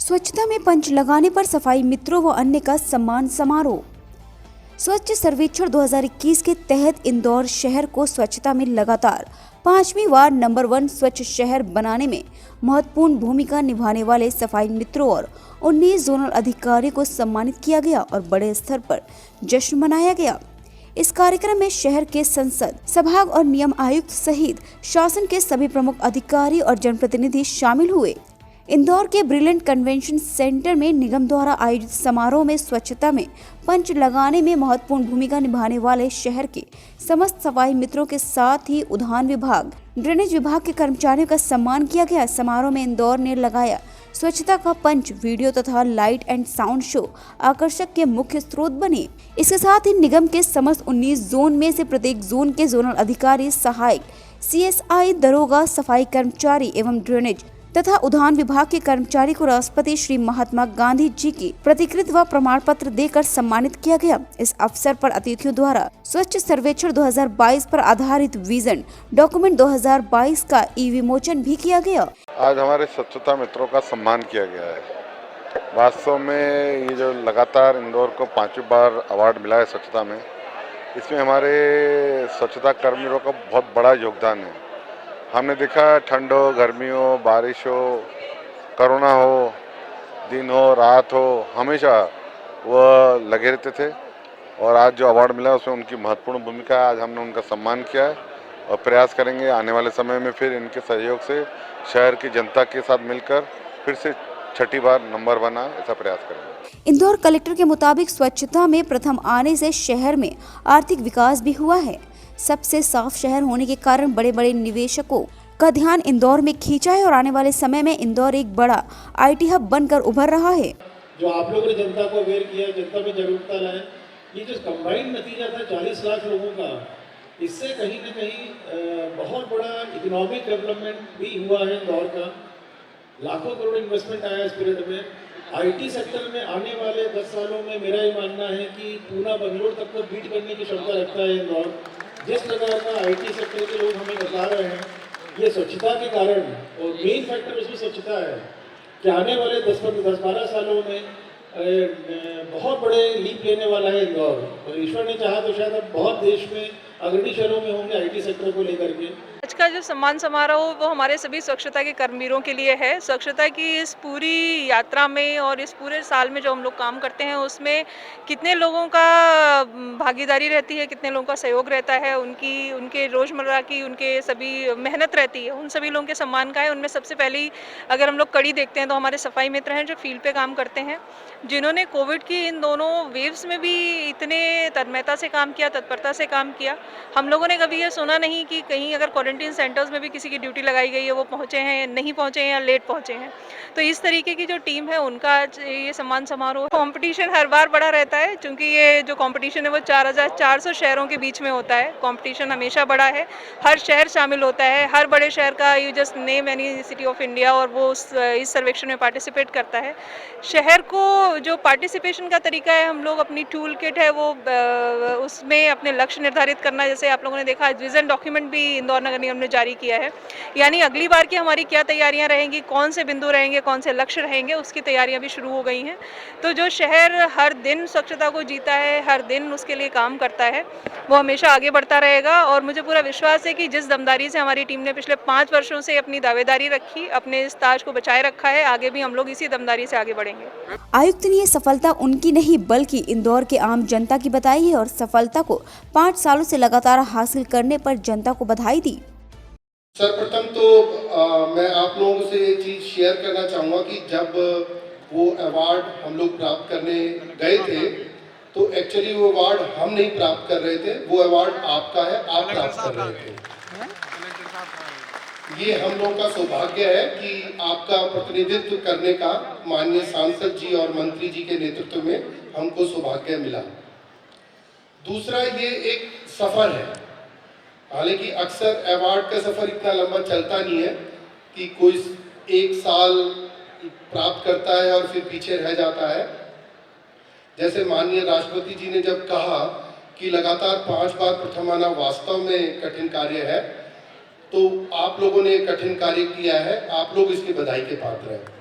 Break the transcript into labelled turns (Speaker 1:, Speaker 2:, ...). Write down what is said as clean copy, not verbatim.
Speaker 1: स्वच्छता में पंच लगाने पर सफाई मित्रों व अन्य का सम्मान समारोह। स्वच्छ सर्वेक्षण 2021 के तहत इंदौर शहर को स्वच्छता में लगातार 5वीं बार नंबर 1 स्वच्छ शहर बनाने में महत्वपूर्ण भूमिका निभाने वाले सफाई मित्रों और 19 जोनल अधिकारियों को सम्मानित किया गया और बड़े स्तर पर जश्न मनाया गया। इस कार्यक्रम में शहर के संसद सभाग और नियम आयुक्त सहित शासन के सभी प्रमुख अधिकारी और जनप्रतिनिधि शामिल हुए। इंदौर के ब्रिलियंट कन्वेंशन सेंटर में निगम द्वारा आयोजित समारोह में स्वच्छता में पंच लगाने में महत्वपूर्ण भूमिका निभाने वाले शहर के समस्त सफाई मित्रों के साथ ही उद्यान विभाग, ड्रेनेज विभाग के कर्मचारियों का सम्मान किया गया। समारोह में इंदौर ने लगाया स्वच्छता का पंच। वीडियो तथा लाइट एंड साउंड शो आकर्षक के मुख्य स्रोत बने। इसके साथ ही निगम के समस्त 19 जोन में से प्रत्येक जोन के जोनल अधिकारी, सहायक, CSI, दरोगा, सफाई कर्मचारी एवं ड्रेनेज तथा उद्यान विभाग के कर्मचारी को राष्ट्रपति श्री महात्मा गांधी जी की प्रतिकृति व प्रमाण पत्र देकर सम्मानित किया गया। इस अवसर पर अतिथियों द्वारा स्वच्छ सर्वेक्षण 2022 पर आधारित विजन डॉक्यूमेंट 2022 का विमोचन भी किया गया।
Speaker 2: आज हमारे स्वच्छता मित्रों का सम्मान किया गया है। वास्तव में ये जो लगातार इंदौर को 5वीं बार अवार्ड मिला है स्वच्छता में, इसमें हमारे स्वच्छता कर्मियों का बहुत बड़ा योगदान है। हमने देखा ठंड हो, गर्मी हो, बारिश हो, कोरोना हो, दिन हो, रात हो, हमेशा वह लगे रहते थे और आज जो अवार्ड मिला उसमें उनकी महत्वपूर्ण भूमिका है। आज हमने उनका सम्मान किया है और प्रयास करेंगे आने वाले समय में फिर इनके सहयोग से शहर की जनता के साथ मिलकर फिर से 6ठी बार नंबर 1 ऐसा प्रयास करेंगे।
Speaker 1: इंदौर कलेक्टर के मुताबिक स्वच्छता में प्रथम आने से शहर में आर्थिक विकास भी हुआ है। सबसे साफ शहर होने के कारण बड़े बड़े निवेशकों का ध्यान इंदौर में खींचा है और आने वाले समय में इंदौर एक बड़ा IT हब बनकर उभर रहा है।
Speaker 3: जो आप लोगों ने जनता को अवेयर किया, जनता में जागरूकता लाए, ये जो कंबाइंड नतीजा था 40 लाख लोगों का, इससे कहीं न कहीं बहुत बड़ा इकोनॉमिक डेवलपमेंट भी हुआ है इंदौर का। लाखों करोड़ इन्वेस्टमेंट आया इस पीरियड में। IT सेक्टर में आने वाले 10 सालों में मेरा ये मानना है कि पूना बंगलोर तक को बीट करने की क्षमता रखता है इंदौर। जिस प्रकार का IT सेक्टर के लोग हमें बता रहे हैं, ये स्वच्छता के कारण, और मेन फैक्टर उसमें स्वच्छता है कि आने वाले 10-12 सालों में बहुत बड़े लीप लेने वाला है इंदौर। और ईश्वर ने चाहा तो शायद अब बहुत देश में अग्रणी शहरों में होंगे IT सेक्टर को लेकर के।
Speaker 4: आज का जो सम्मान समारोह वो हमारे सभी स्वच्छता के कर्मवीरों के लिए है। स्वच्छता की इस पूरी यात्रा में और इस पूरे साल में जो हम लोग काम करते हैं उसमें कितने लोगों का भागीदारी रहती है, कितने लोगों का सहयोग रहता है, उनके रोज़मर्रा की उनके सभी मेहनत रहती है, उन सभी लोगों के सम्मान का है। उनमें सबसे पहली अगर हम लोग कड़ी देखते हैं तो हमारे सफाई मित्र हैं जो फील्ड पे काम करते हैं, जिन्होंने कोविड की इन दोनों वेव्स में भी इतने तन्मयता से काम किया, तत्परता से काम किया। हम लोगों ने कभी ये सुना नहीं कि कहीं अगर क्वारंटीन सेंटर्स में भी किसी की ड्यूटी लगाई गई है, वो पहुंचे हैं, नहीं पहुंचे हैं या लेट पहुंचे हैं। तो इस तरीके की जो टीम है उनका ये सम्मान समारोह। कंपटीशन हर बार बड़ा रहता है क्योंकि ये जो कंपटीशन है वो 4400 शहरों के बीच में होता है। कंपटीशन हमेशा बड़ा है, हर शहर शामिल होता है। हर बड़े शहर का you just name any city of India और वो इस सर्वेक्षण में पार्टिसिपेट करता है। शहर को जो पार्टिसिपेशन का तरीका है, हम लोग अपनी टूल किट है वो उसमें अपने लक्ष्य निर्धारित करना, जैसे आप लोगों ने देखा विजन डॉक्यूमेंट भी इंदौर नगर निगम ने जारी किया है। यानी अगली बार की हमारी क्या तैयारियां रहेंगी, कौन से बिंदु रहेंगे, कौन से लक्ष्य रहेंगे, उसकी तैयारियां भी शुरू हो गई हैं। तो जो शहर हर दिन स्वच्छता को जीता है, हर दिन उसके लिए काम करता है, वो हमेशा आगे बढ़ता रहेगा। और मुझे पूरा विश्वास है कि जिस दमदारी से हमारी टीम ने पिछले 5 वर्षों से अपनी दावेदारी रखी, अपने इस ताज को बचाए रखा है, आगे भी हम लोग इसी दमदारी से आगे बढ़ेंगे।
Speaker 1: आयुक्त ने ये सफलता उनकी नहीं बल्कि इंदौर के आम जनता की बताई है और सफलता को 5 सालों से लगातार हासिल करने पर जनता को बधाई दी।
Speaker 5: सर्वप्रथम तो मैं आप लोगों से ये चीज़ शेयर करना चाहूँगा कि जब वो अवार्ड हम लोग प्राप्त करने गए थे तो एक्चुअली वो अवार्ड हम नहीं प्राप्त कर रहे थे, वो अवार्ड आपका है, आप प्राप्त कर रहे थे। ये हम लोगों का सौभाग्य है कि आपका प्रतिनिधित्व करने का माननीय सांसद जी और मंत्री जी के नेतृत्व में हमको सौभाग्य मिला। दूसरा, ये एक सफर है। हालांकि अक्सर अवार्ड का सफर इतना लंबा चलता नहीं है कि कोई 1 साल प्राप्त करता है और फिर पीछे रह जाता है। जैसे माननीय राष्ट्रपति जी ने जब कहा कि लगातार 5 बार प्रथम आना वास्तव में कठिन कार्य है, तो आप लोगों ने कठिन कार्य किया है, आप लोग इसकी बधाई के पात्र हैं।